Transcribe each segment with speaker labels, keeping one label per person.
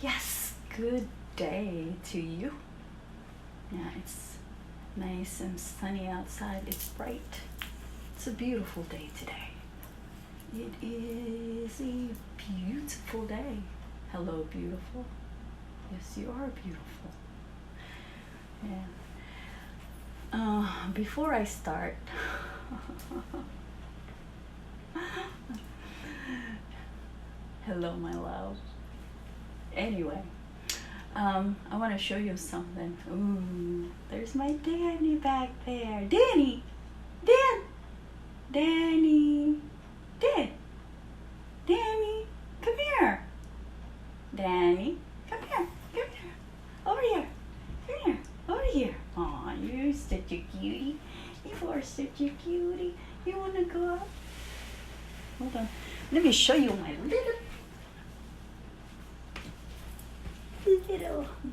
Speaker 1: Yes, good day to you. Yeah, it's nice and sunny outside. It's bright. It's a beautiful day today. It is a beautiful day. Hello, beautiful. Yes, you are beautiful. Yeah. Before I start, hello, my love. Anyway, I want to show you something. Ooh, there's my Danny back there. Danny! Dan! Danny! Dan! Danny! Come here! Danny! Come here! Come here! Over here! Come here! Over here! Aw, you're such a cutie. You are such a cutie. You want to go up? Hold on. Let me show you my little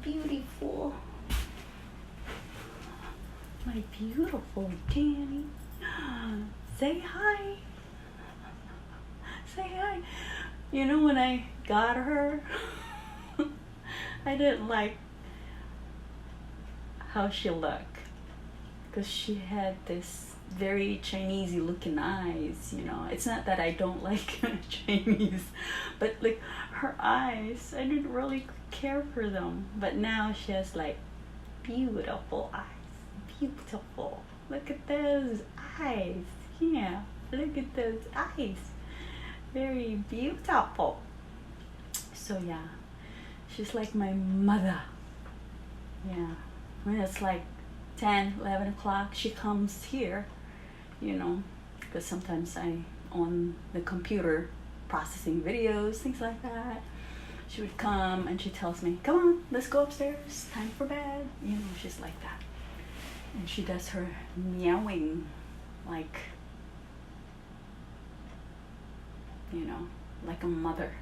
Speaker 1: beautiful, my beautiful Danny. Say hi. Say hi. You know, when I got her, I didn't like how she looked, because she had this very Chinese-y looking eyes, you know. It's not that I don't like Chinese, but like her eyes, I didn't really care for them. But now she has like beautiful eyes. Beautiful. Look at those eyes. Yeah, look at those eyes. Very beautiful. So yeah, she's like my mother. Yeah, when it's like 10, 11 o'clock, she comes here, you know, because sometimes I on the computer processing videos, things like that. She would come and she tells me, come on, let's go upstairs, time for bed. You know, she's like that. And she does her meowing, like, you know, like a mother,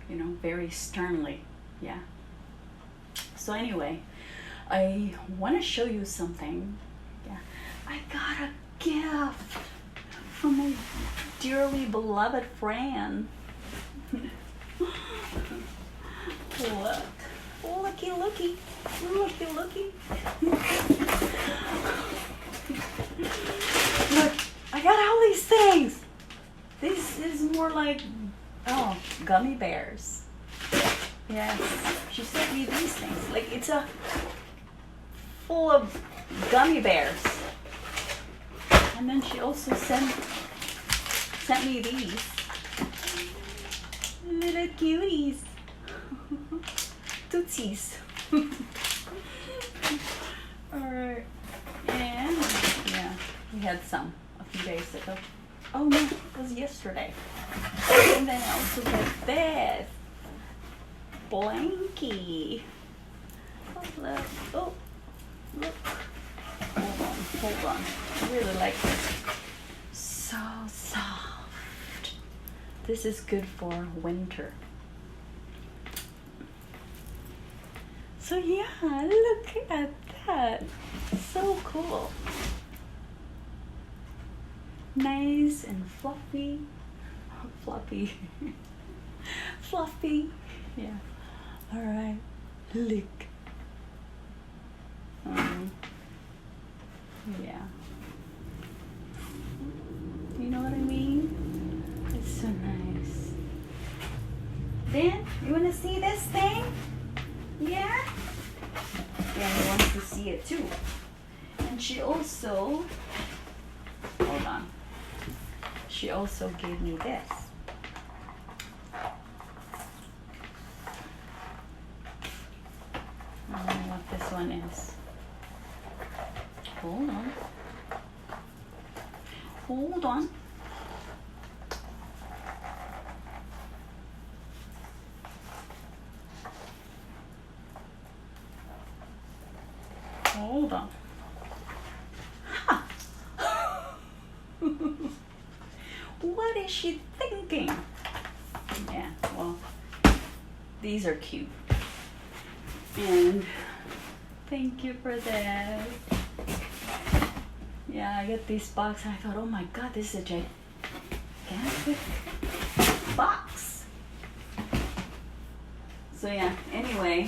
Speaker 1: you know, very sternly. Yeah. So anyway, I want to show you something. Yeah, I got a gift from my dearly beloved friend. Look, looky, looky, looky, looky. Look, I got all these things. This is more like, oh, gummy bears. Yes, she sent me these things. Like, it's a full of gummy bears. And then she also sent me these little cuties. Tootsies. Alright. And yeah, we had some a few days ago. Oh no, it was yesterday. And then I also got this blankie. Oh look. Oh look. Hold on. I really like this. So soft. This is good for winter. So yeah, look at that. So cool. Nice and fluffy. Fluffy. Fluffy. Yeah. Alright. Look. Yeah. You know what I mean? It's so nice. Dan, you wanna see this thing? Yeah? Dan wants to see it too. And she also, hold on. She also gave me this. I don't know what this one is. Hold on. Hold on. Hold on. Huh. What is she thinking? Yeah, well, these are cute. And thank you for this. Yeah, I got this box and I thought, oh my god, this is a gigantic box. So yeah, anyway,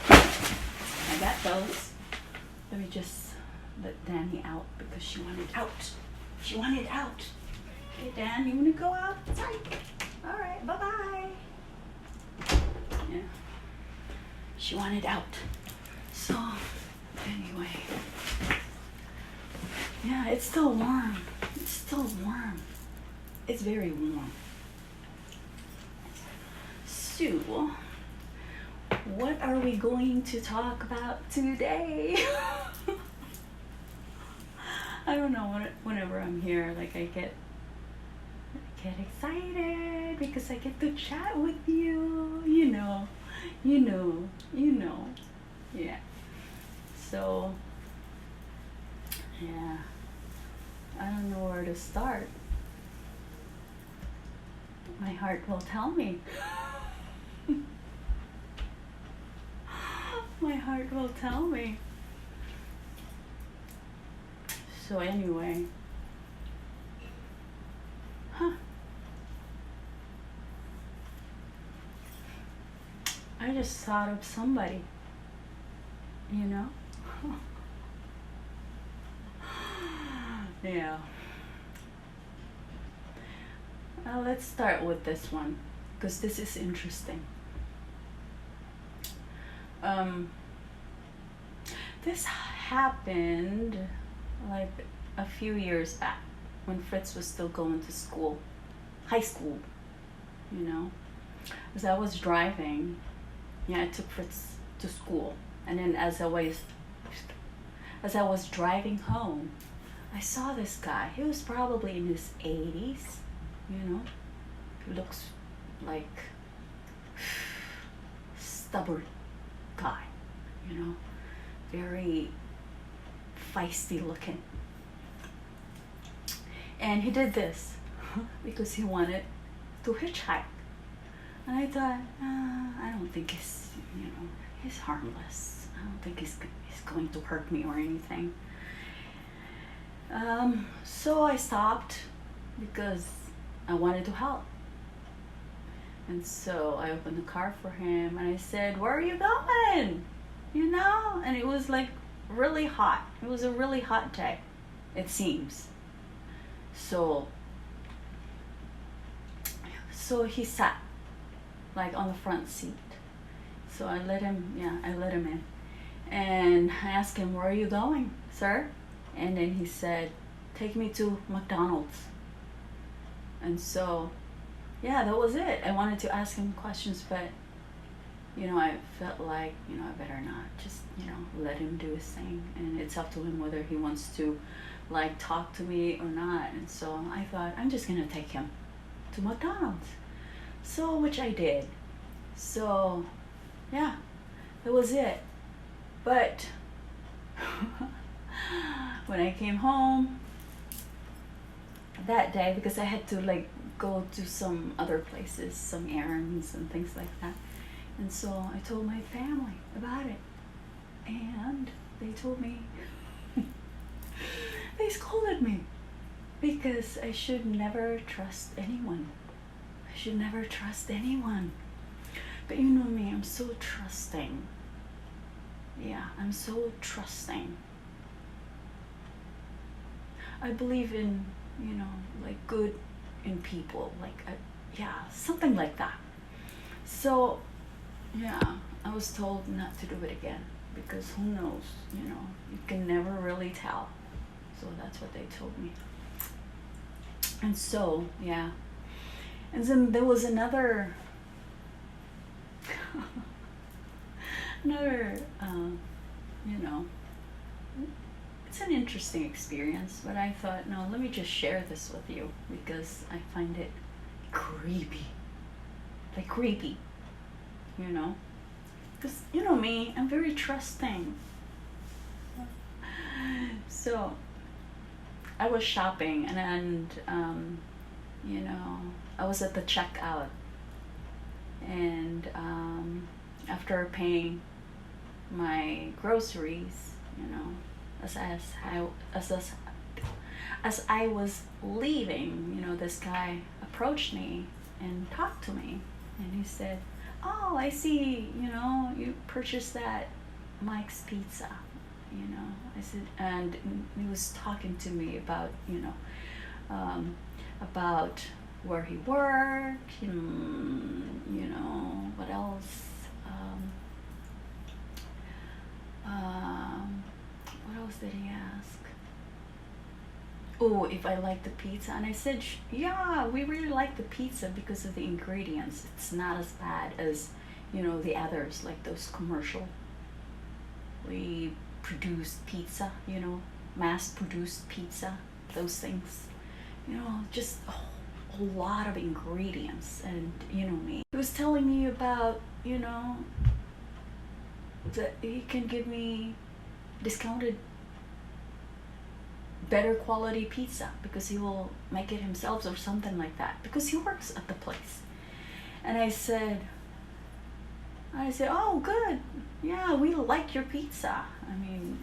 Speaker 1: I got those. Let me just let Danny out because she wanted out. She wanted out. Hey Dan, you wanna go outside? Alright, bye-bye. Yeah. She wanted out. So anyway. Yeah, it's still warm. It's still warm. It's very warm. So, what are we going to talk about today? I don't know, whenever I'm here, like I get excited because I get to chat with you, you know. Yeah. So, yeah, I don't know where to start. My heart will tell me. My heart will tell me. So anyway, I just thought of somebody, you know? Yeah. Let's start with this one, because this is interesting. This happened like a few years back when Fritz was still going to school, high school, you know? As I was driving, yeah, I took Fritz to school, and then as I was driving home, I saw this guy. He was probably in his 80s, you know? He looks like stubborn guy, you know? Very feisty looking. And he did this because he wanted to hitchhike. And I thought, I don't think he's harmless. I don't think he's going to hurt me or anything. So I stopped because I wanted to help. And so I opened the car for him and I said, "Where are you going?" You know? And it was like really hot. It was a really hot day, it seems. So he sat like on the front seat. So I let him in. And I asked him, "Where are you going, sir?" And then he said, "Take me to McDonald's." And so, yeah, that was it. I wanted to ask him questions, but, you know, I felt like, you know, I better not. Just, you know, let him do his thing. And it's up to him whether he wants to, like, talk to me or not. And so I thought, I'm just going to take him to McDonald's. So, which I did. So, yeah, that was it. But when I came home that day, because I had to like go to some other places, some errands and things like that, and so I told my family about it, and they told me, they scolded me because I should never trust anyone. I should never trust anyone. But you know me, I'm so trusting. Yeah, I'm so trusting. I believe in, you know, like good in people, like, yeah, something like that. So, yeah, I was told not to do it again because who knows, you know, you can never really tell. So that's what they told me. And so, yeah. And then there was another, you know, it's an interesting experience, but I thought, no, let me just share this with you because I find it creepy. Like creepy, you know? Because, you know me, I'm very trusting. So, I was shopping and you know, I was at the checkout. And after paying my groceries, you know, as I was leaving, you know, this guy approached me and talked to me, and he said, oh, I see, you purchased that Mike's Pizza, I said, and he was talking to me about, about where he worked, what else, what else did he ask? Oh, if I like the pizza, and I said, yeah, we really like the pizza because of the ingredients. It's not as bad as, the others, like those commercial. We produce pizza, mass-produced pizza, those things, just a lot of ingredients, and me. He was telling me about, that he can give me discounted better quality pizza because he will make it himself or something like that because he works at the place. And I said, oh, good. Yeah, we like your pizza. I mean,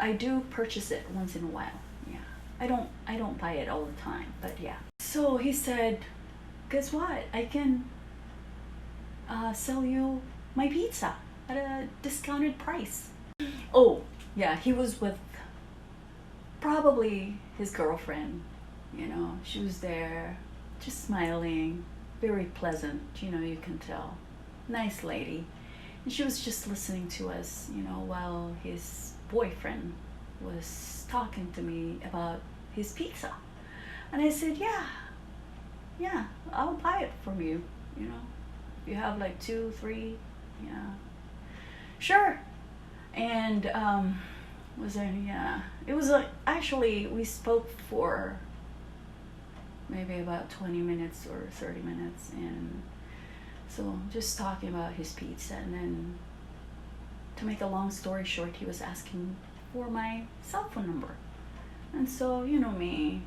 Speaker 1: I do purchase it once in a while. Yeah, I don't buy it all the time, but yeah. So he said, guess what? I can sell you my pizza at a discounted price. Oh, yeah, he was with probably his girlfriend, she was there just smiling, very pleasant, you can tell, nice lady. And she was just listening to us, while his boyfriend was talking to me about his pizza. And I said, yeah, I'll buy it from you, you have like 2, 3, yeah, sure. And was there, yeah, it was actually we spoke for maybe about 20 minutes or 30 minutes, and so just talking about his pizza. And then, to make a long story short, he was asking for my cell phone number, and so me,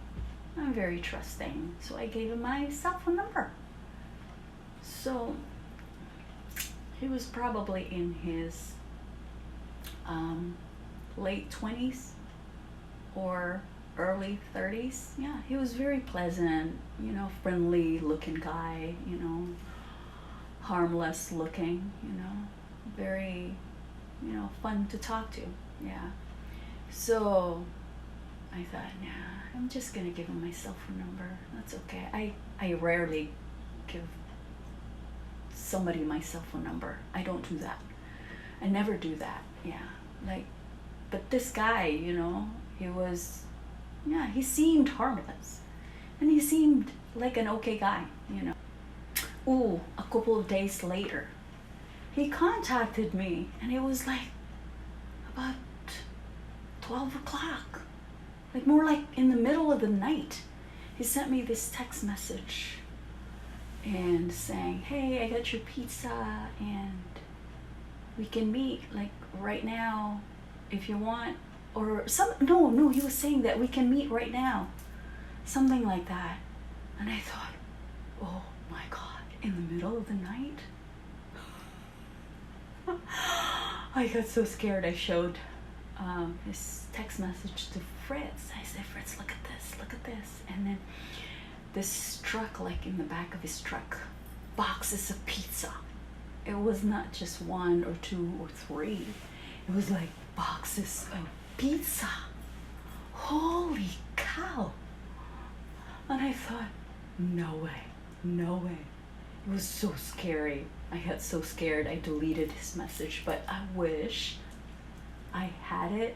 Speaker 1: I'm very trusting, so I gave him my cell phone number. So he was probably in his late 20s or early 30s. Yeah, he was very pleasant, friendly looking guy, harmless looking, very, fun to talk to. Yeah. So I thought, nah, I'm just gonna give him my cell phone number. That's okay. I rarely give somebody my cell phone number. I don't do that. I never do that. Yeah. But this guy, he was, yeah, he seemed harmless, and he seemed like an okay guy, Ooh, a couple of days later, he contacted me, and it was like about 12 o'clock, like more like in the middle of the night. He sent me this text message and saying, hey, I got your pizza, and we can meet like right now if you want, or no, he was saying that we can meet right now, something like that. And I thought, oh my God, in the middle of the night? I got so scared. I showed his text message to Fritz. I said, Fritz, look at this. And then this truck, like in the back of his truck, boxes of pizza. It was not just 1 or 2 or 3. It was like boxes of pizza. Holy cow. And I thought, no way. It was so scary. I got so scared I deleted his message, but I wish I had it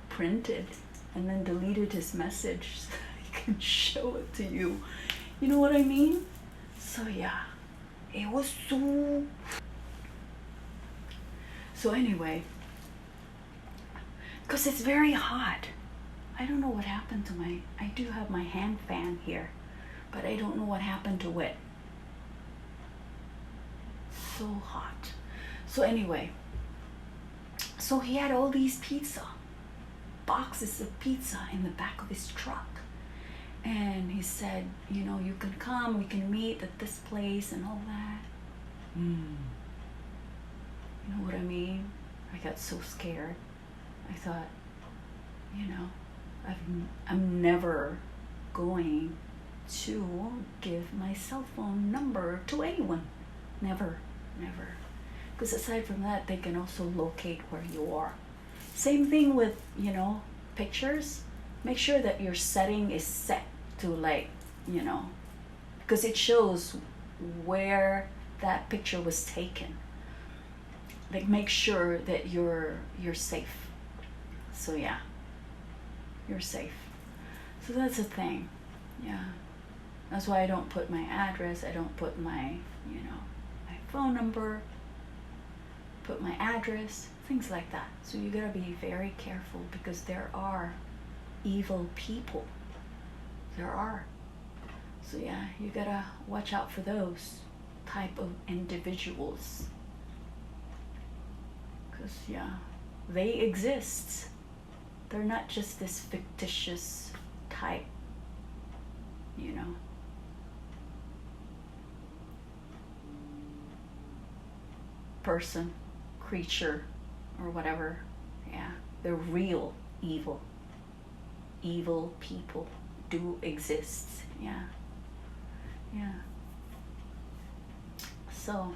Speaker 1: printed and then deleted his message so I can show it to you. You know what I mean? So yeah, it was so anyway, because it's very hot. I don't know what happened to I do have my hand fan here, but I don't know what happened to it. So hot. So anyway, so he had all these boxes of pizza in the back of his truck. And he said, you can come, we can meet at this place and all that. You know what I mean? I got so scared. I thought, I'm never going to give my cell phone number to anyone. Never, never. Because aside from that, they can also locate where you are. Same thing with, pictures. Make sure that your setting is set to because it shows where that picture was taken. Like, make sure that you're safe. So yeah, you're safe. So that's a thing. Yeah. That's why I don't put my address. I don't put my, my phone number. Put my address. Things like that. So you gotta be very careful, because there are evil people. There are. So yeah, you gotta watch out for those type of individuals. Because yeah, they exist. They're not just this fictitious type, person, creature, or whatever. Yeah, they're real evil. Evil people do exist. Yeah. Yeah. So,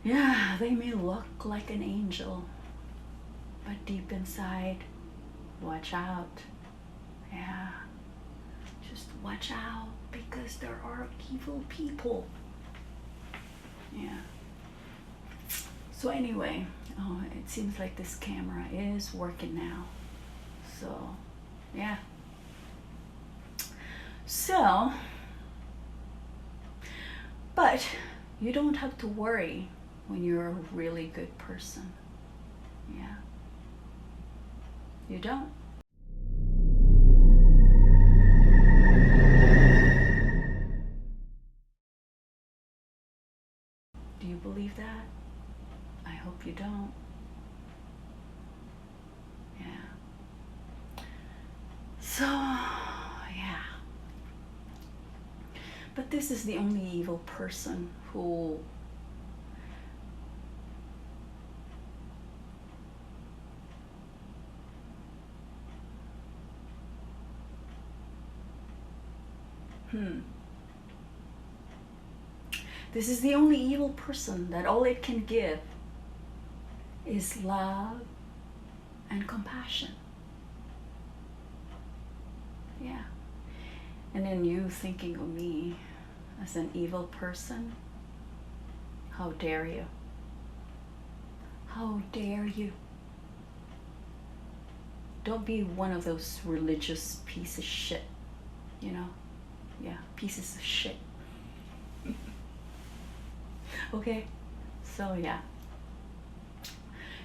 Speaker 1: yeah, they may look like an angel, but deep inside, watch out. Yeah. Just watch out, because there are evil people. Yeah. So anyway, it seems like this camera is working now. So, yeah. So, but you don't have to worry when you're a really good person. Yeah. You don't. Do you believe that? I hope you don't. Yeah. So, yeah. But this is the only evil person who This is the only evil person that all it can give is love and compassion. Yeah. And then you thinking of me as an evil person? How dare you? How dare you? Don't be one of those religious piece of shit, Yeah, pieces of shit. Okay, so yeah.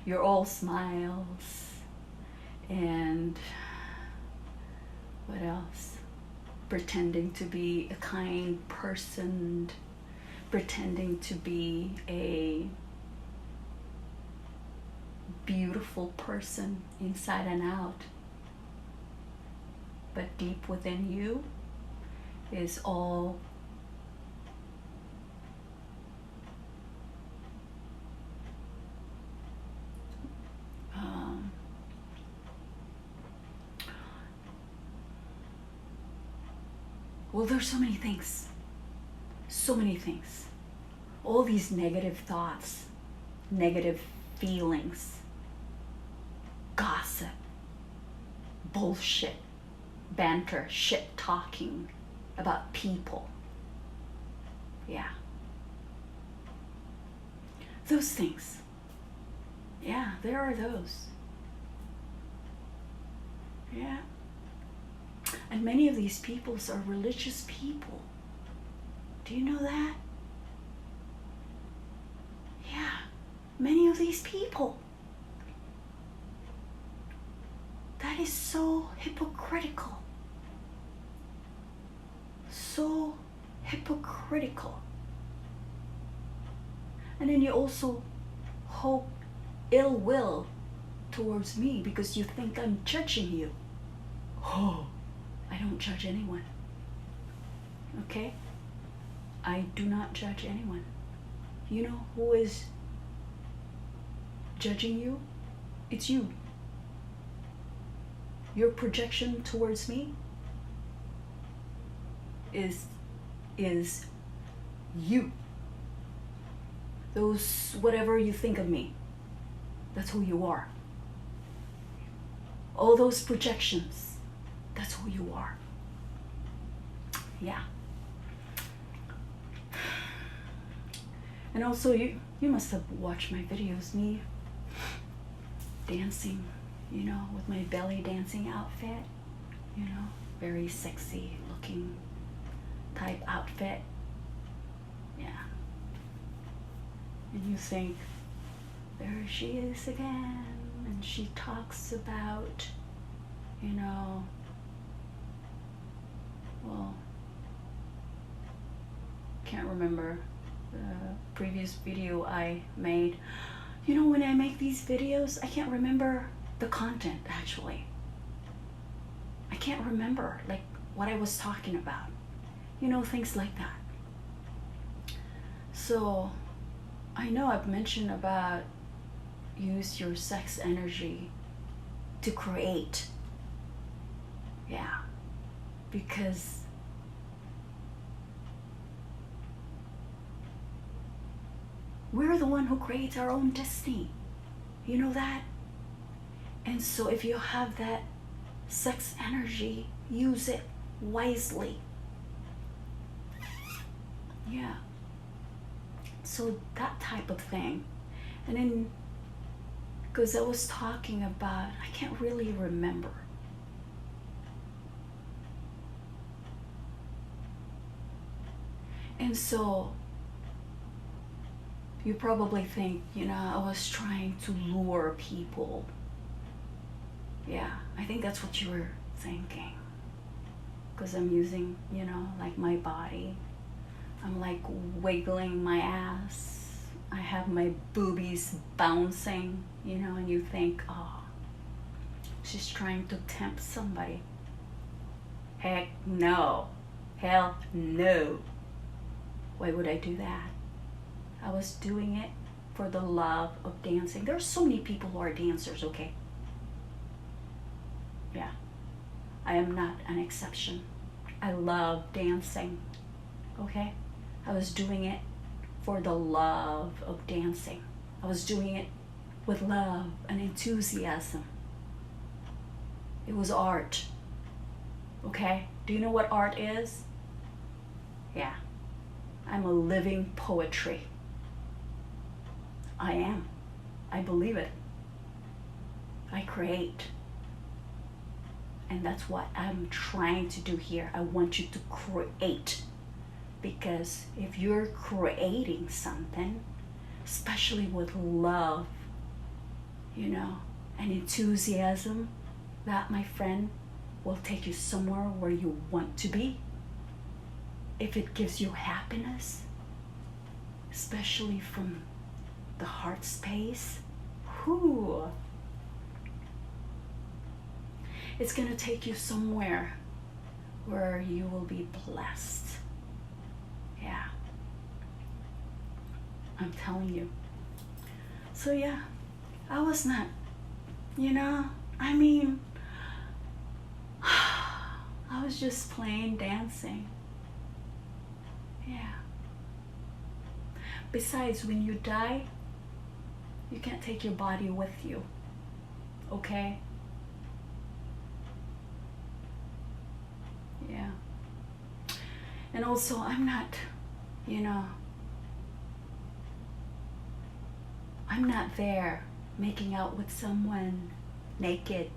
Speaker 1: You're all smiles, and what else? Pretending to be a kind person, pretending to be a beautiful person inside and out. But deep within you is all well, there's so many things. So many things. All these negative thoughts, negative feelings, gossip, bullshit, banter, shit talking about people. Yeah. Those things. Yeah, there are those. Yeah. And many of these peoples are religious people. Do you know that? Yeah, many of these people. That is so hypocritical. So hypocritical. And then you also hope ill will towards me because you think I'm judging you. Oh, I don't judge anyone. Okay? I do not judge anyone. You know who is judging you? It's you. Your projection towards me is you. those, whatever you think of me, that's who you are. All those projections, that's who you are. Yeah. And also, you must have watched my videos, me dancing, you know, with my belly dancing outfit, you know, very sexy looking type outfit. Yeah. And you think, there she is again, and she talks about, you know, well, can't remember the previous video I made. You know, when I make these videos, I can't remember the content actually. I can't remember like what I was talking about. You know, things like that. So I know I've mentioned about use your sex energy to create. Yeah. Because we're the one who creates our own destiny. You know that? And so if you have that sex energy, use it wisely. Yeah. So that type of thing. And then, because I was talking about, I can't really remember. And so, you probably think, you know, I was trying to lure people. Yeah, I think that's what you were thinking. Because I'm using, you know, like my body. I'm like wiggling my ass. I have my boobies bouncing, you know, and you think, oh, she's trying to tempt somebody. Heck no. Hell no. Why would I do that? I was doing it for the love of dancing. There's so many people who are dancers, okay? Yeah. I am not an exception. I love dancing, okay? I was doing it for the love of dancing. I was doing it with love and enthusiasm. It was art, okay? Do you know what art is? Yeah. I'm a living poetry. I am. I believe it. I create. And that's what I'm trying to do here. I want you to create. Because if you're creating something, especially with love, you know, and enthusiasm, that, my friend, will take you somewhere where you want to be. If it gives you happiness, especially from the heart space, whoo, it's gonna take you somewhere where you will be blessed. Yeah, I'm telling you. So yeah, I was not, you know, I mean, I was just plain dancing. Yeah. Besides, when you die, you can't take your body with you. Okay? Yeah. And also, I'm not, you know, I'm not there making out with someone naked.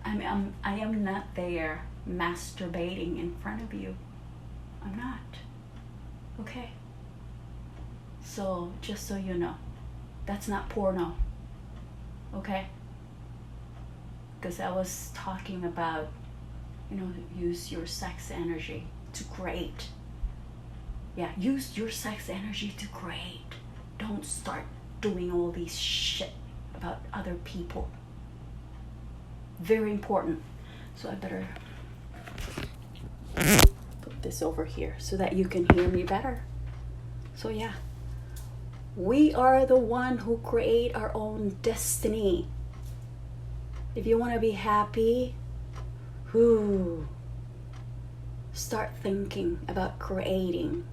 Speaker 1: I am not there masturbating in front of you. I'm not. Okay? So, just so you know, that's not porno. Okay? Because I was talking about, you know, use your sex energy to create. Yeah, use your sex energy to create. Don't start doing all these shit about other people. Very important. So I better put this over here so that you can hear me better. So yeah, we are the one who create our own destiny. If you want to be happy, start thinking about creating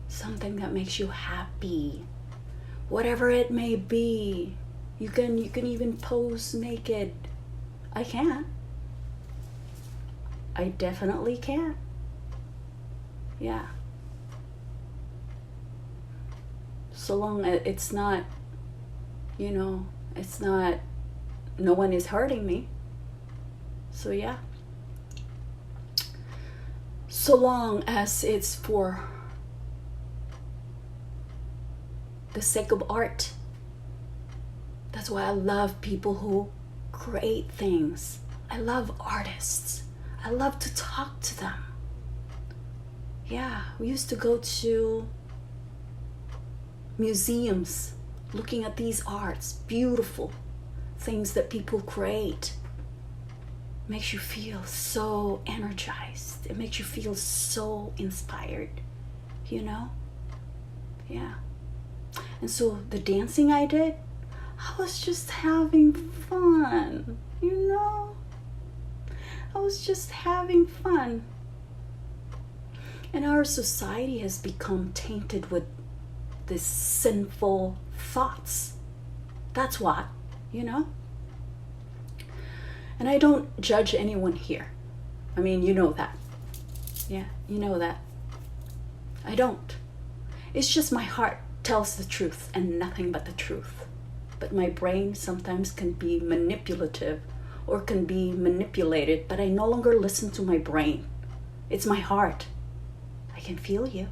Speaker 1: something that makes you happy. whatever it may be. You can even pose naked. I can't. I definitely can't. Yeah. So long as it's not, it's not, no one is hurting me. So yeah. So long as it's for the sake of art. That's why I love people who create things. I love artists. I love to talk to them. Yeah, we used to go to museums looking at these arts, beautiful things that people create. Makes you feel so energized. It makes you feel so inspired, Yeah. And so the dancing I did, I was just having fun, I was just having fun. And our society has become tainted with these sinful thoughts. That's what, And I don't judge anyone here. I mean, you know that. Yeah, you know that. I don't. It's just my heart tells the truth and nothing but the truth. But my brain sometimes can be manipulative or can be manipulated, but I no longer listen to my brain. It's my heart. I can feel you.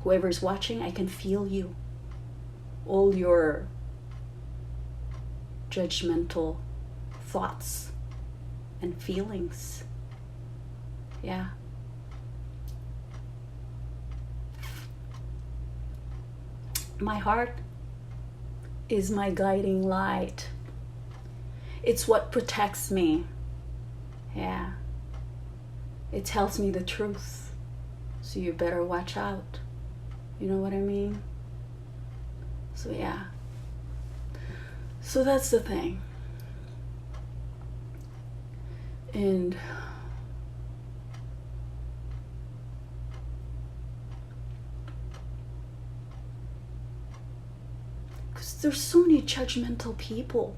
Speaker 1: Whoever's watching, I can feel you. All your judgmental thoughts and feelings. Yeah. My heart is my guiding light. It's what protects me. Yeah. It tells me the truth. So you better watch out. You know what I mean? So yeah. So that's the thing. And because there's so many judgmental people.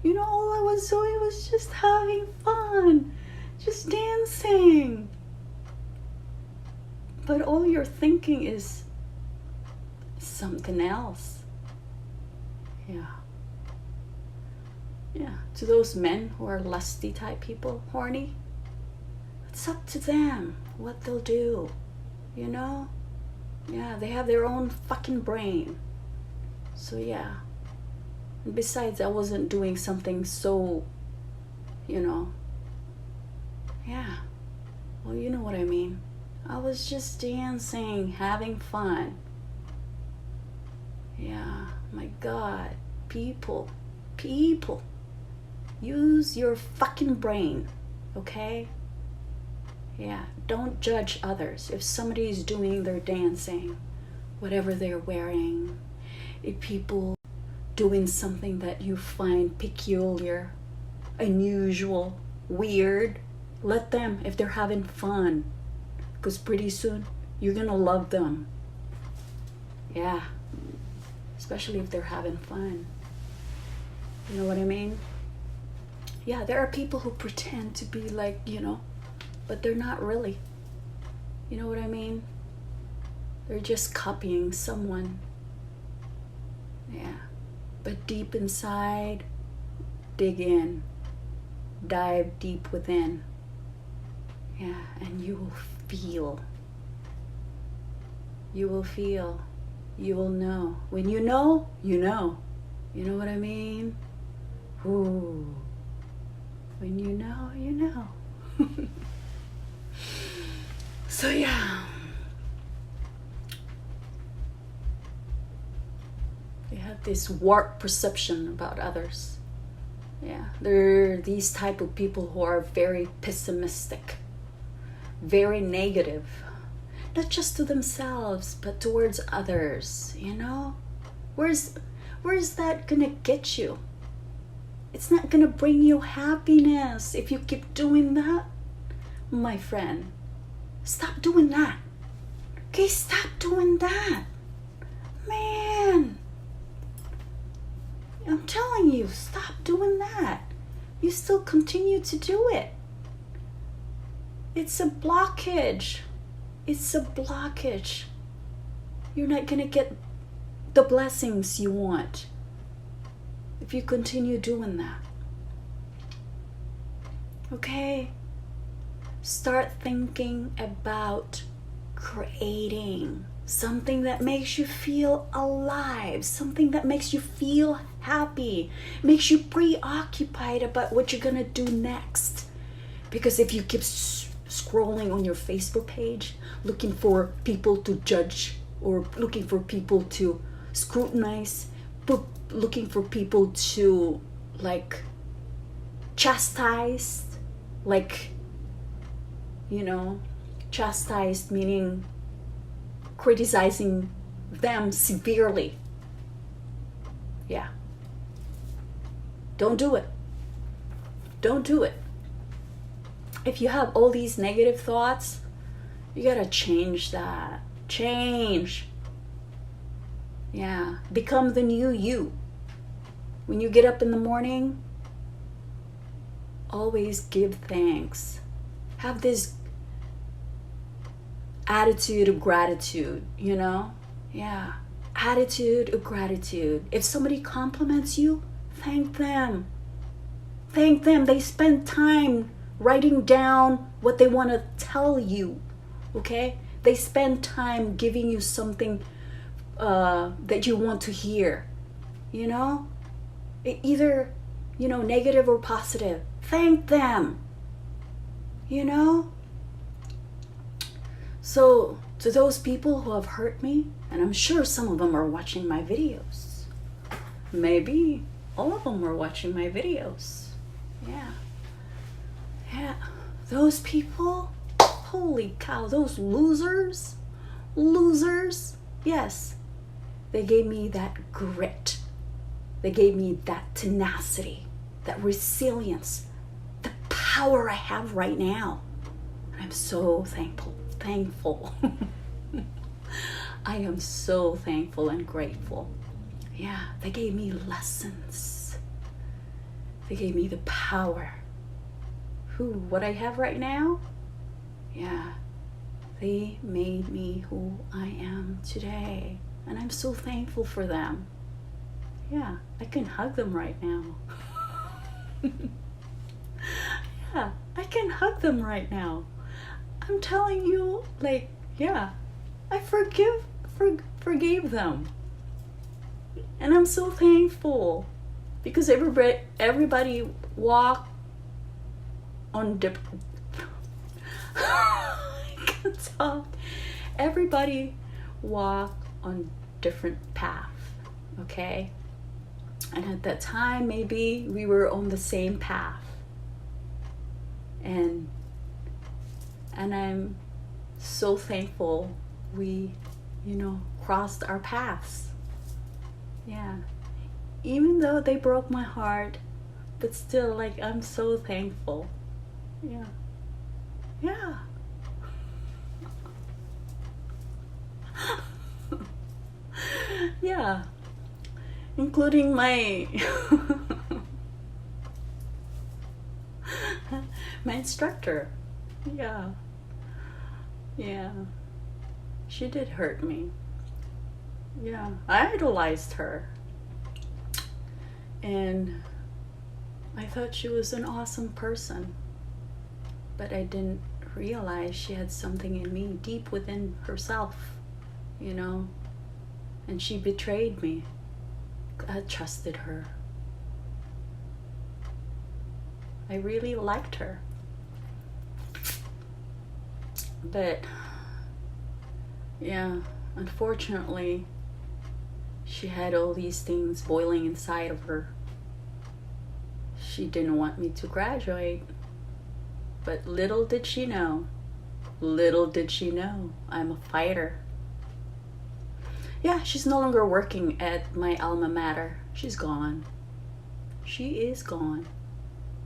Speaker 1: All I was doing was just having fun, just dancing. But all you're thinking is something else. Yeah. Yeah. To those men who are lusty type people, horny, it's up to them what they'll do. Yeah, they have their own fucking brain. So yeah. And besides, I wasn't doing something so, yeah. Well, you know what I mean. I was just dancing, having fun. Yeah, my God. People. Use your fucking brain, okay? Yeah, don't judge others. If somebody's doing their dancing, whatever they're wearing, if people doing something that you find peculiar, unusual, weird, let them, if they're having fun. Because pretty soon, you're gonna love them. Yeah. Especially if they're having fun. You know what I mean? Yeah, there are people who pretend to be like, but they're not really. You know what I mean? They're just copying someone. Yeah. But deep inside, dig in. Dive deep within. Yeah, and you will feel. You will feel. You will know. When you know, you know. You know what I mean? Ooh. When you know, you know. So yeah. They have this warped perception about others. Yeah, they're these type of people who are very pessimistic, very negative, not just to themselves, but towards others, Where's that gonna get you? It's not gonna bring you happiness if you keep doing that. My friend, stop doing that. Okay, stop doing that. Man, you still continue to do it. It's a blockage. It's a blockage. You're not going to get the blessings you want if you continue doing that. Okay? Start thinking about creating something that makes you feel alive, something that makes you feel happy, makes you preoccupied about what you're going to do next. Because if you keep scrolling on your Facebook page, looking for people to judge or looking for people to scrutinize, looking for people to like chastise, like, you know, chastised meaning criticizing them severely. Yeah. Don't do it. Don't do it. If you have all these negative thoughts, you gotta change that. Change. Yeah. Become the new you. When you get up in the morning, always give thanks. Have this attitude of gratitude, you know? Yeah. Attitude of gratitude. If somebody compliments you, thank them. Thank them. They spend time writing down what they want to tell you. Okay? They spend time giving you something that you want to hear. You know? Either, you know, negative or positive. Thank them. You know? So, to those people who have hurt me, and I'm sure some of them are watching my videos. Maybe all of them are watching my videos. Yeah. Yeah. Those people, holy cow, those losers. Yes. They gave me that grit. They gave me that tenacity, that resilience, the power I have right now. I'm so thankful. I am so thankful and grateful. Yeah, they gave me lessons. They gave me the power. What I have right now? Yeah, they made me who I am today. And I'm so thankful for them. Yeah, I can hug them right now. Yeah, I can hug them right now. I'm telling you, like, yeah, I forgave them. And I'm so thankful because everybody walked on different I can't talk. Everybody walked on different path, okay? And at that time, maybe we were on the same path. And I'm so thankful we, you know, crossed our paths. Yeah. Even though they broke my heart, but still, like, I'm so thankful. Yeah. Yeah. Yeah. Including my my instructor. Yeah. Yeah. She did hurt me. Yeah. I idolized her. And I thought she was an awesome person. But I didn't realize she had something in me deep within herself, you know. And she betrayed me. I trusted her. I really liked her. But, yeah, unfortunately, she had all these things boiling inside of her. She didn't want me to graduate. But little did she know, I'm a fighter. Yeah, she's no longer working at my alma mater. She's gone. She is gone.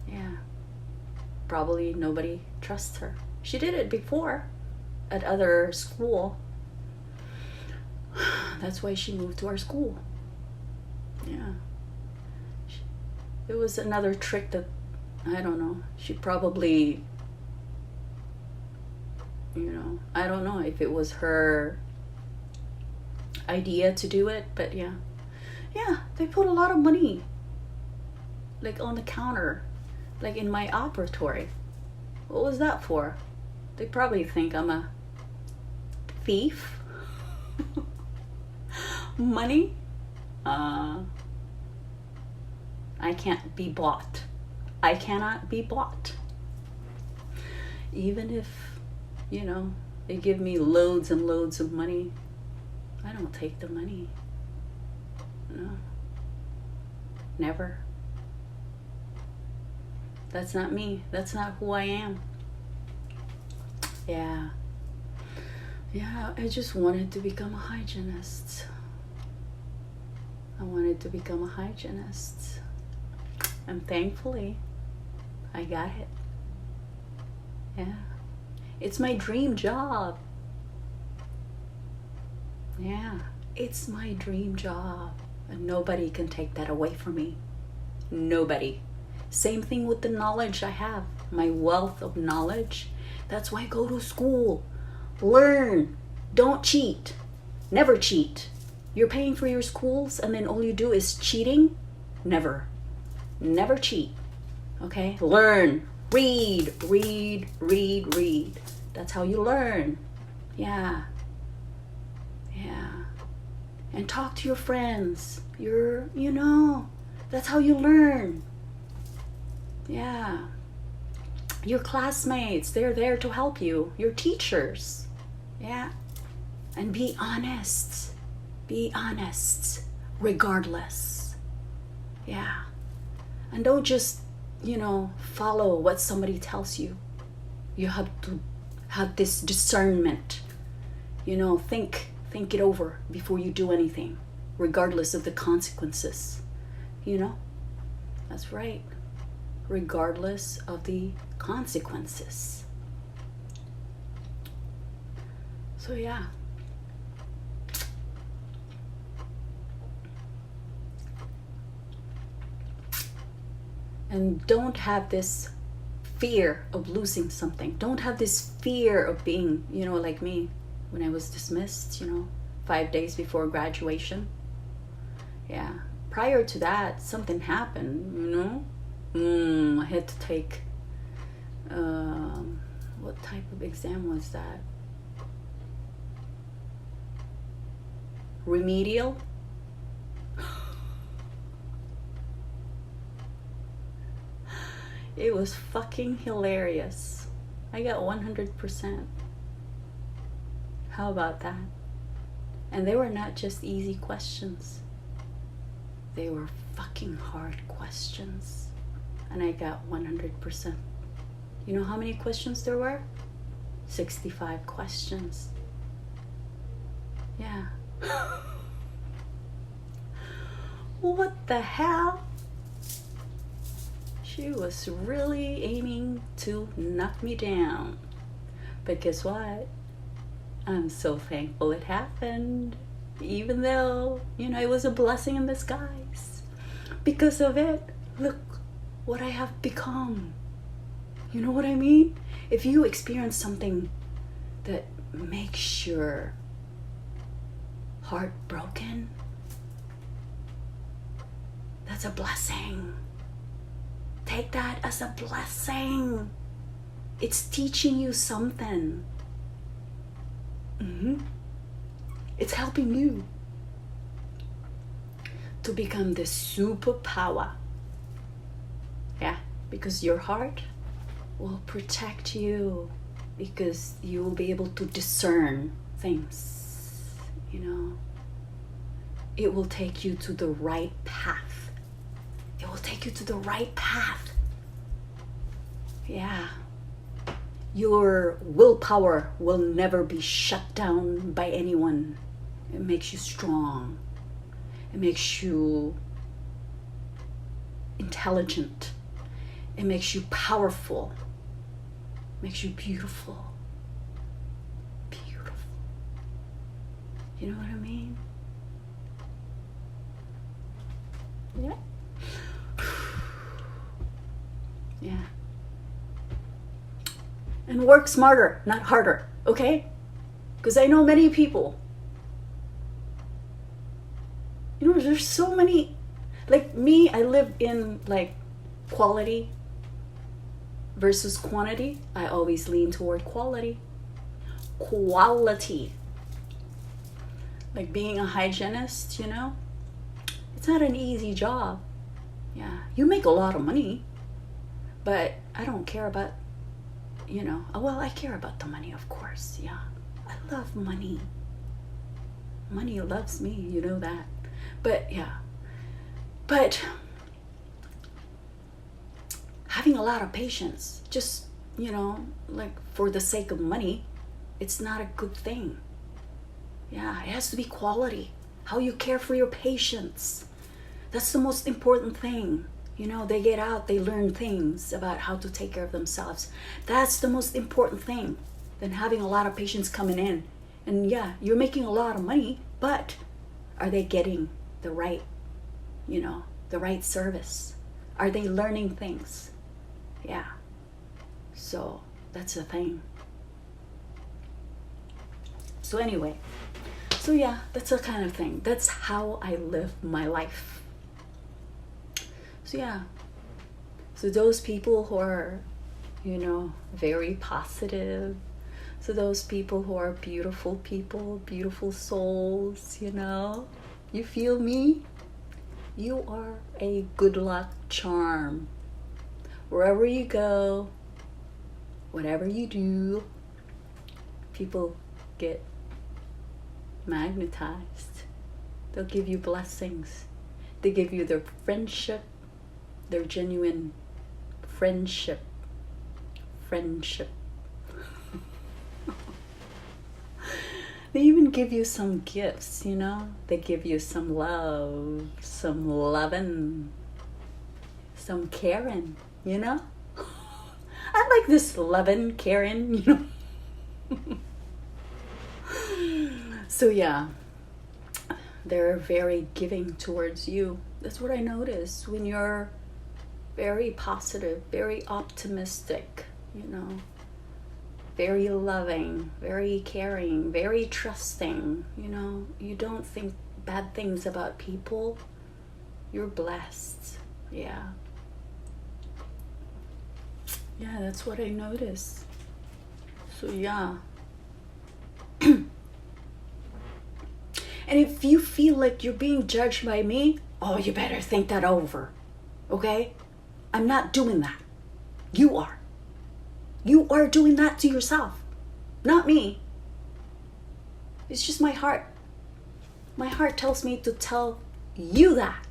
Speaker 1: Yeah. Probably nobody trusts her. She did it before at other school. That's why she moved to our school. Yeah. It was another trick that I don't know. She probably, I don't know if it was her idea to do it, but yeah. Yeah, they put a lot of money, like on the counter, like in my operatory. What was that for? They probably think I'm a thief. Money? I can't be bought. I cannot be bought. Even if, they give me loads and loads of money, I don't take the money. No. Never. That's not me. That's not who I am. Yeah. Yeah, I just wanted to become a hygienist. I wanted to become a hygienist. And thankfully, I got it. Yeah. It's my dream job. Yeah. It's my dream job. And nobody can take that away from me. Nobody. Same thing with the knowledge I have. My wealth of knowledge. That's why I go to school. Learn. Don't cheat. Never cheat. You're paying for your schools and then all you do is cheating? Never. Never cheat. Okay? Learn. Read. Read. Read. Read. That's how you learn. Yeah. Yeah. And talk to your friends. That's how you learn. Yeah. Your classmates, they're there to help you. Your teachers. Yeah. And be honest. Be honest. Regardless. Yeah. And don't just, follow what somebody tells you. You have to have this discernment. Think it over before you do anything, regardless of the consequences. That's right. Regardless of the consequences. So yeah. And don't have this fear of losing something. Don't have this fear of being, like me when I was dismissed, 5 days before graduation. Yeah. Prior to that, something happened, I had to take, what type of exam was that? Remedial? It was fucking hilarious. I got 100%. How about that? And they were not just easy questions. They were fucking hard questions. And I got 100%. You know how many questions there were? 65 questions. Yeah. What the hell? She was really aiming to knock me down. But guess what? I'm so thankful it happened. Even though, it was a blessing in disguise. Because of it, look what I have become. You know what I mean? If you experience something that makes your heart broken, that's a blessing. Take that as a blessing. It's teaching you something. It's helping you to become the superpower. Yeah, because your heart will protect you, because you will be able to discern things, It will take you to the right path. It will take you to the right path. Yeah. Your willpower will never be shut down by anyone. It makes you strong. It makes you intelligent. It makes you powerful. It makes you beautiful. Beautiful. You know what I mean? Yeah. Yeah. And work smarter, not harder, okay? Because I know many people, there's so many, like me, I live in like quality versus quantity. I always lean toward quality. Quality. Like being a hygienist, it's not an easy job. Yeah, you make a lot of money, but I don't care about, well, I care about the money, of course. Yeah, I love money. Money loves me, you know that. But yeah, but having a lot of patience, just, like for the sake of money, it's not a good thing. Yeah, it has to be quality. How you care for your patients. That's the most important thing. They get out, they learn things about how to take care of themselves. That's the most important thing than having a lot of patients coming in. And yeah, you're making a lot of money, but are they getting the right, the right service? Are they learning things? Yeah. So that's the thing. So anyway, yeah, that's the kind of thing. That's how I live my life. So yeah. So those people who are, very positive. So those people who are beautiful people, beautiful souls, you feel me? You are a good luck charm. Wherever you go, whatever you do, people get magnetized. They'll give you blessings. They give you their friendship, their genuine friendship. They even give you some gifts, They give you some love, some loving, some caring, I like this loving, caring, So yeah, they're very giving towards you. That's what I notice when you're very positive, very optimistic, very loving, very caring, very trusting, you don't think bad things about people. You're blessed. Yeah. Yeah, that's what I notice. So yeah. And if you feel like you're being judged by me, oh, you better think that over. Okay? I'm not doing that. You are. You are doing that to yourself. Not me. It's just my heart. My heart tells me to tell you that.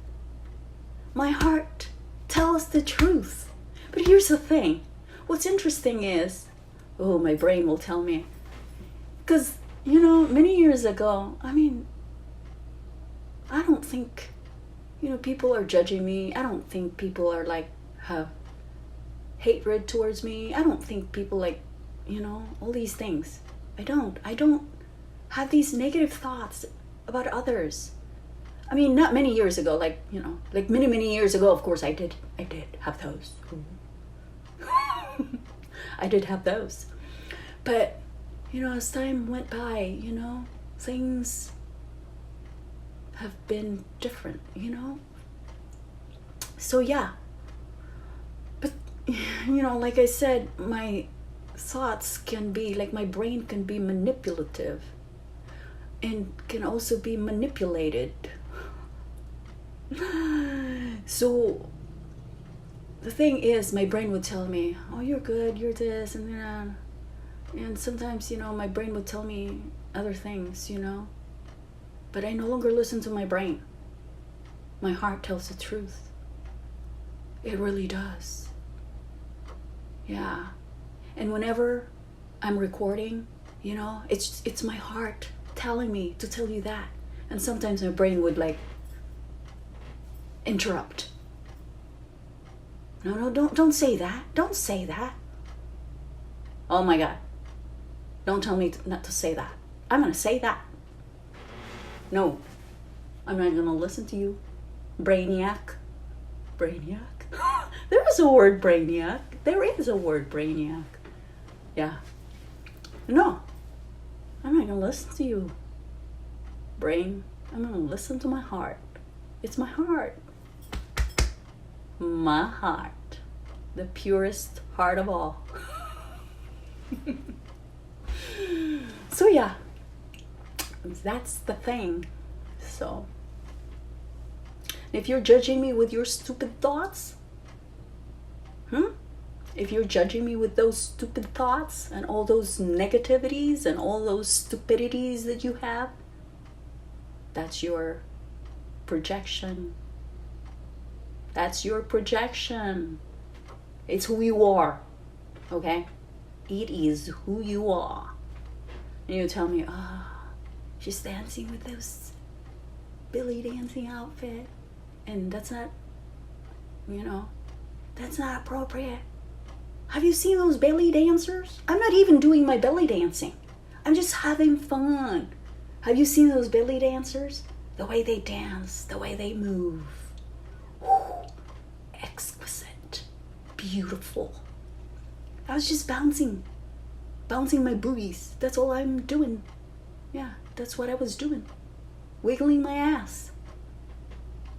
Speaker 1: My heart tells the truth. But here's the thing. What's interesting is, my brain will tell me. Because, many years ago, I don't think, people are judging me. I don't think people are like, have hatred towards me. I don't think people like, all these things. I don't have these negative thoughts about others. Not many years ago, like many years ago, of course I did have those. I did have those. But, as time went by, things have been different, So yeah. But, like I said, my thoughts can be, like my brain can be manipulative and can also be manipulated. So the thing is, my brain would tell me, oh, you're good, you're this, and that. And sometimes, my brain would tell me other things, But I no longer listen to my brain. My heart tells the truth. It really does. Yeah. And whenever I'm recording, it's my heart telling me to tell you that. And sometimes my brain would interrupt. No, don't say that. Don't say that. Oh my God. Don't tell me not to say that. I'm going to say that. No, I'm not going to listen to you. Brainiac. There is a word brainiac. There is a word brainiac. Yeah. No. I'm not going to listen to you, brain. I'm going to listen to my heart. It's my heart. My heart. The purest heart of all. So yeah. That's the thing. So. If you're judging me with your stupid thoughts, if you're judging me with those stupid thoughts and all those negativities and all those stupidities that you have, that's your projection. That's your projection. It's who you are, okay? It is who you are. And you tell me, she's dancing with those belly dancing outfit. And that's not, that's not appropriate. Have you seen those belly dancers? I'm not even doing my belly dancing. I'm just having fun. Have you seen those belly dancers? The way they dance, the way they move. Whew. Exquisite. Beautiful. I was just bouncing my boobies. That's all I'm doing. Yeah, that's what I was doing. Wiggling my ass.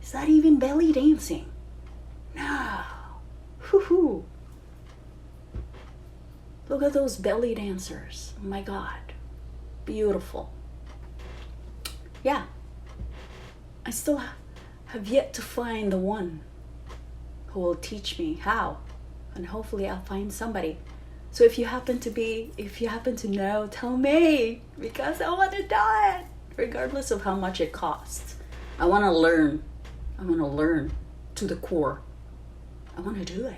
Speaker 1: Is that even belly dancing? No. Hoo-hoo. Look at those belly dancers. Oh my God. Beautiful. Yeah. I still have yet to find the one who will teach me how. And hopefully I'll find somebody. So if you happen to know, tell me. Because I want to do it. Regardless of how much it costs. I want to learn. I want to learn to the core. I want to do it.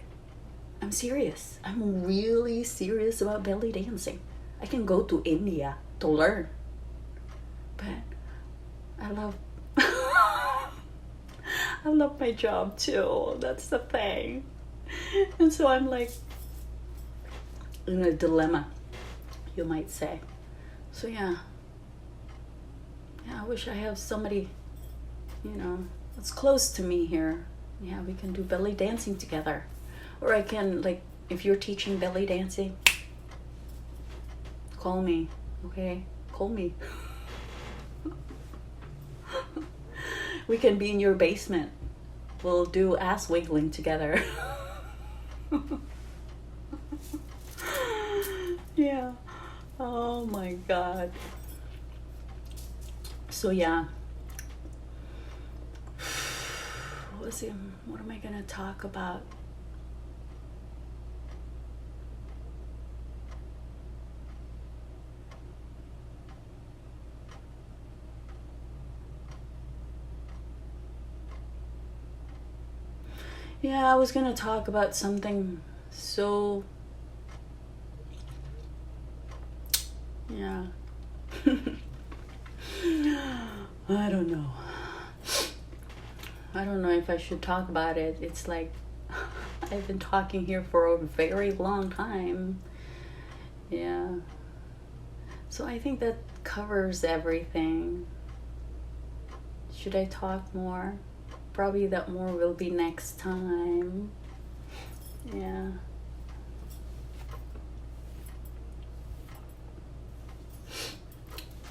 Speaker 1: I'm serious. I'm really serious about belly dancing. I can go to India to learn. But I love I love my job too. That's the thing. And so I'm like in a dilemma, you might say. So yeah. Yeah, I wish I have somebody, that's close to me here. Yeah, we can do belly dancing together. Or I can, if you're teaching belly dancing, call me, okay? Call me. We can be in your basement. We'll do ass wiggling together. Yeah. Oh my God. So yeah. What am I gonna talk about? Yeah, I was gonna talk about something so... Yeah. I don't know. I don't know if I should talk about it. It's like I've been talking here for a very long time. Yeah. So I think that covers everything. Should I talk more? Probably that more will be next time. Yeah.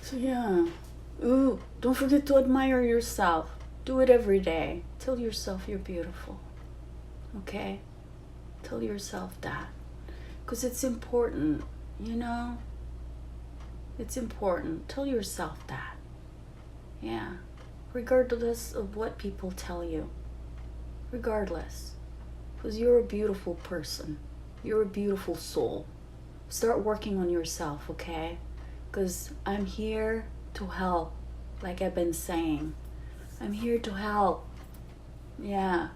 Speaker 1: So yeah. Ooh, don't forget to admire yourself. Do it every day. Tell yourself you're beautiful. Okay? Tell yourself that. Because it's important, It's important. Tell yourself that. Yeah. Regardless of what people tell you. Regardless. Because you're a beautiful person. You're a beautiful soul. Start working on yourself, okay? Because I'm here to help. Like I've been saying. I'm here to help. Yeah.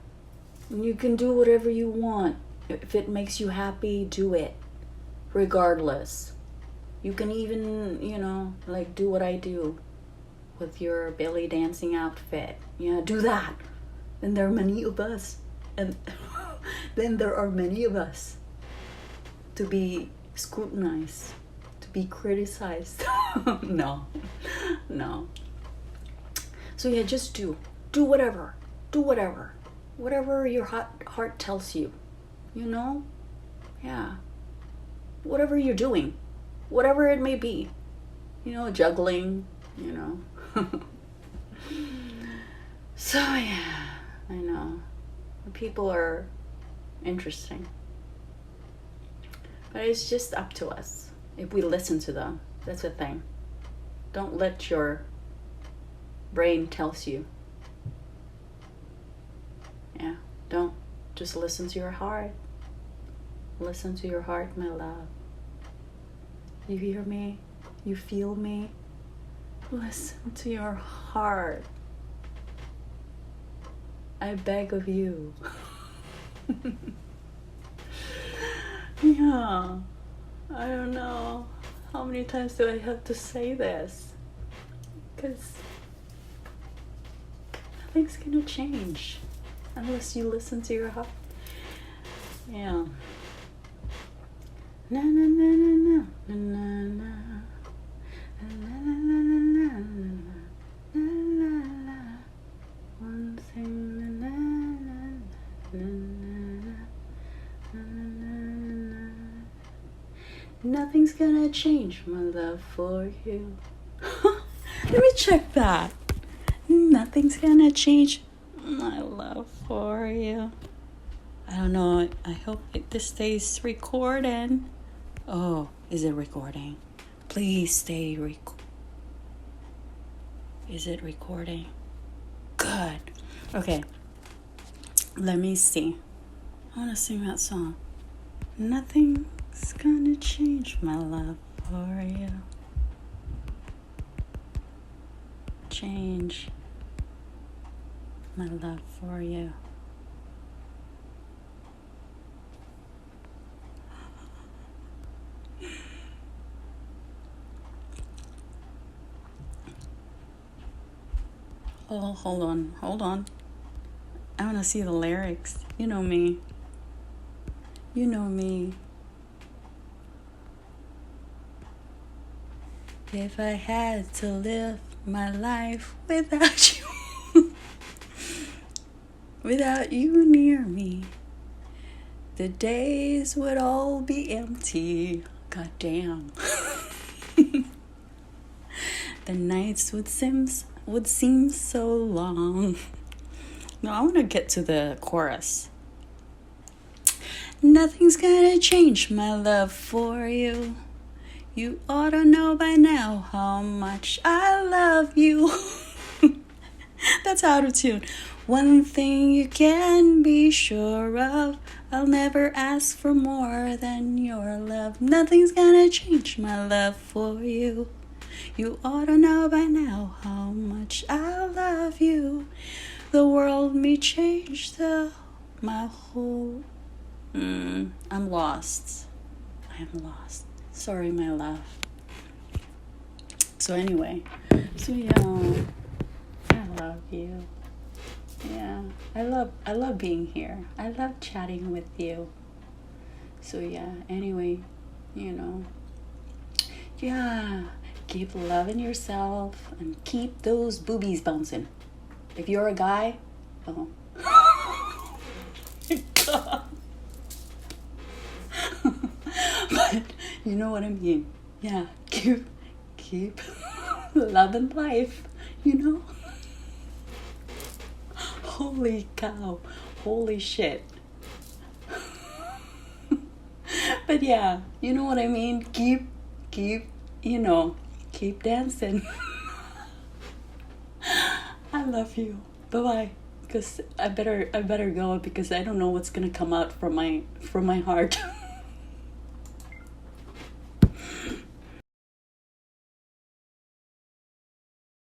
Speaker 1: And you can do whatever you want. If it makes you happy, do it. Regardless. You can even, do what I do with your belly dancing outfit. Yeah, do that. Then there are many of us. And then there are many of us to be scrutinized, to be criticized. No. So yeah, just do whatever. Do whatever. whatever your heart tells you, you know? Yeah. Whatever you're doing, whatever it may be, you know, juggling, you know. So, yeah, I know. People are interesting. But it's just up to us if we listen to them. That's the thing. Don't let your brain tells you. Yeah, don't. Just listen to your heart. Listen to your heart, my love. You hear me? You feel me? Listen to your heart. I beg of you. Yeah. I don't know. How many times do I have to say this? Because nothing's gonna change unless you listen to your heart. Yeah. Na na na na na na na. La la la la la la la la. One thing la la la la la la. Nothing's gonna change my love for you. Let me check that. Nothing's gonna change my love for you. I don't know. I hope this stays recording. Oh, is it recording? Please stay Is it recording? Good. Okay. Let me see. I want to sing that song. Nothing's gonna change my love for you. Change my love for you. Oh, hold on. I want to see the lyrics. You know me. If I had to live my life without you, without you near me, the days would all be empty. God damn. The nights would seem so long. No, I want to get to the chorus. Nothing's gonna change my love for you. You ought to know by now how much I love you. That's out of tune. One thing you can be sure of, I'll never ask for more than your love. Nothing's gonna change my love for you. You ought to know by now how much I love you. The world may change my whole... I'm lost. I am lost. Sorry, my love. So anyway, yeah, I love you. Yeah, I love being here. I love chatting with you. So yeah, anyway, yeah, keep loving yourself and keep those boobies bouncing. If you're a guy, oh my God. But you know what I mean. Yeah, keep loving life, Holy cow. Holy shit. But yeah, you know what I mean? Keep dancing. I love you. Bye-bye. Because I better go because I don't know what's gonna come out from my heart.